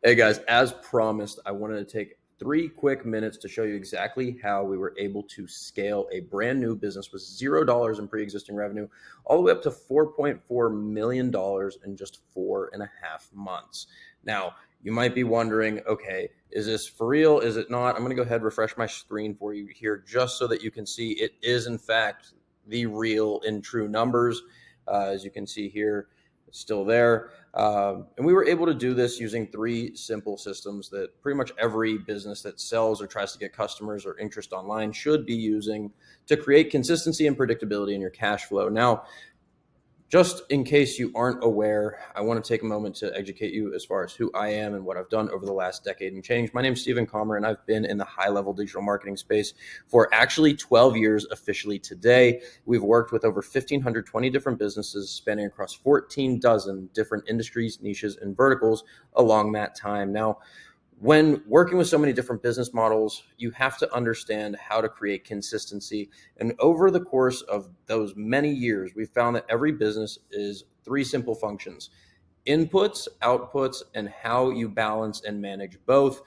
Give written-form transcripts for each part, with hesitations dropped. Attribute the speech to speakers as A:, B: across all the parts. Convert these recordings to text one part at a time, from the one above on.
A: Hey guys, as promised, I wanted to take 3 quick minutes to show you exactly how we were able to scale a brand new business with $0 in pre-existing revenue all the way up to $4.4 million in just 4.5 months. Now, you might be wondering, okay, is this for real? Is it not? I'm going to go ahead and refresh my screen for you here just so that you can see it is in fact the real and true numbers. As you can see here, it's still there. And we were able to do this using 3 simple systems that pretty much every business that sells or tries to get customers or interest online should be using to create consistency and predictability in your cash flow. Now, just in case you aren't aware, I want to take a moment to educate you as far as who I am and what I've done over the last decade and change. My name is Stephen Comer, and I've been in the high-level digital marketing space for actually 12 years officially today. We've worked with over 1,520 different businesses spanning across 14 dozen different industries, niches, and verticals along that time. Now, when working with so many different business models, you have to understand how to create consistency. And over the course of those many years, we've found that every business is 3 simple functions: inputs, outputs, and how you balance and manage both.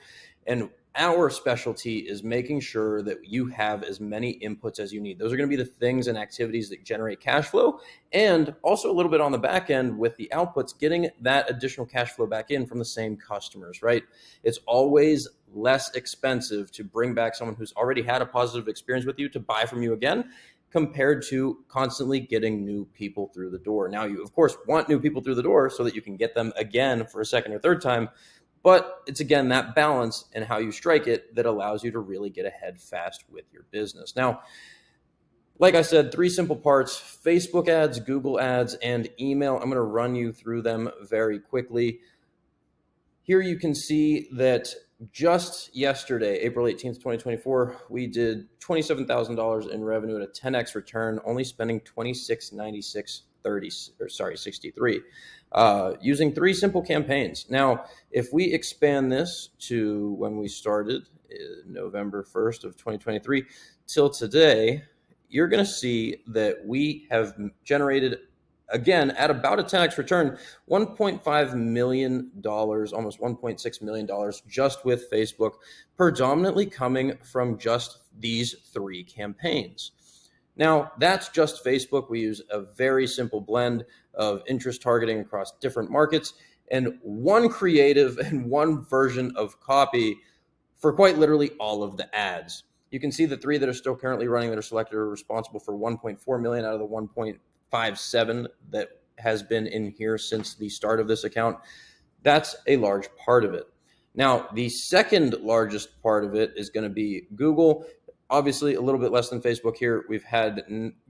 A: And our specialty is making sure that you have as many inputs as you need. Those are going to be the things and activities that generate cash flow, and also a little bit on the back end with the outputs, getting that additional cash flow back in from the same customers, right? It's always less expensive to bring back someone who's already had a positive experience with you to buy from you again, compared to constantly getting new people through the door. Now, you, of course, want new people through the door so that you can get them again for a second or third time. But it's, again, that balance and how you strike it that allows you to really get ahead fast with your business. Now, like I said, 3 simple parts: Facebook ads, Google ads, and email. I'm going to run you through them very quickly. Here you can see that just yesterday, April 18th, 2024, we did $27,000 in revenue at a 10x return, only spending $26.96.63, using 3 simple campaigns. Now, if we expand this to when we started November 1st of 2023 till today, you're going to see that we have generated, again, at about a 10x return, $1.5 million, almost $1.6 million just with Facebook, predominantly coming from just these 3 campaigns. Now, that's just Facebook. We use a very simple blend of interest targeting across different markets and one creative and one version of copy for quite literally all of the ads. You can see the 3 that are still currently running that are selected are responsible for 1.4 million out of the 1.57 that has been in here since the start of this account. That's a large part of it. Now, the second largest part of it is going to be Google. Obviously, a little bit less than Facebook here. We've had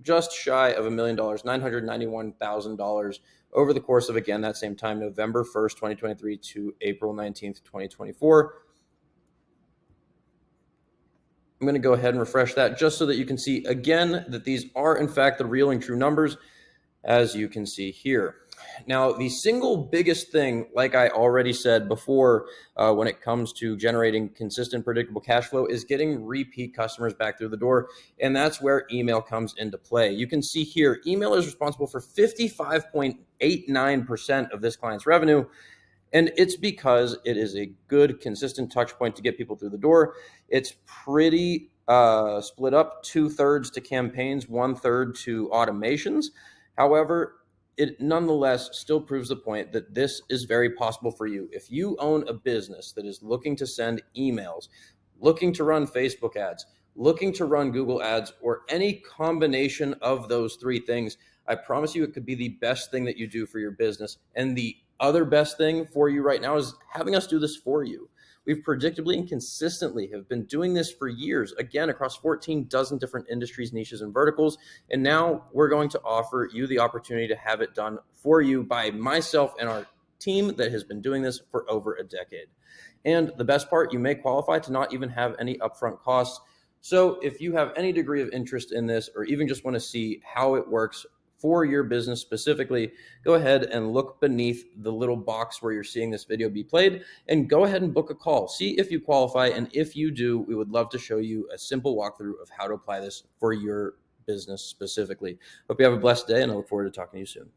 A: just shy of $1 million, $991,000 over the course of, again, that same time, November 1st, 2023 to April 19th, 2024. I'm going to go ahead and refresh that just so that you can see, again, that these are, in fact, the real and true numbers, as you can see here. Now, the single biggest thing, like I already said before, when it comes to generating consistent, predictable cash flow is getting repeat customers back through the door, and that's where email comes into play. You can see here, email is responsible for 55.89% of this client's revenue, and it's because it is a good, consistent touch point to get people through the door. It's pretty split up, 2/3 to campaigns, 1/3 to automations. However, it nonetheless still proves the point that this is very possible for you. If you own a business that is looking to send emails, looking to run Facebook ads, looking to run Google ads, or any combination of those 3 things, I promise you it could be the best thing that you do for your business. And the other best thing for you right now is having us do this for you. We've predictably and consistently have been doing this for years, again, across 14 dozen different industries, niches, and verticals. And now we're going to offer you the opportunity to have it done for you by myself and our team that has been doing this for over a decade. And the best part, you may qualify to not even have any upfront costs. So if you have any degree of interest in this, or even just want to see how it works for your business specifically, go ahead and look beneath the little box where you're seeing this video be played and go ahead and book a call. See if you qualify, and if you do, we would love to show you a simple walkthrough of how to apply this for your business specifically. Hope you have a blessed day, and I look forward to talking to you soon.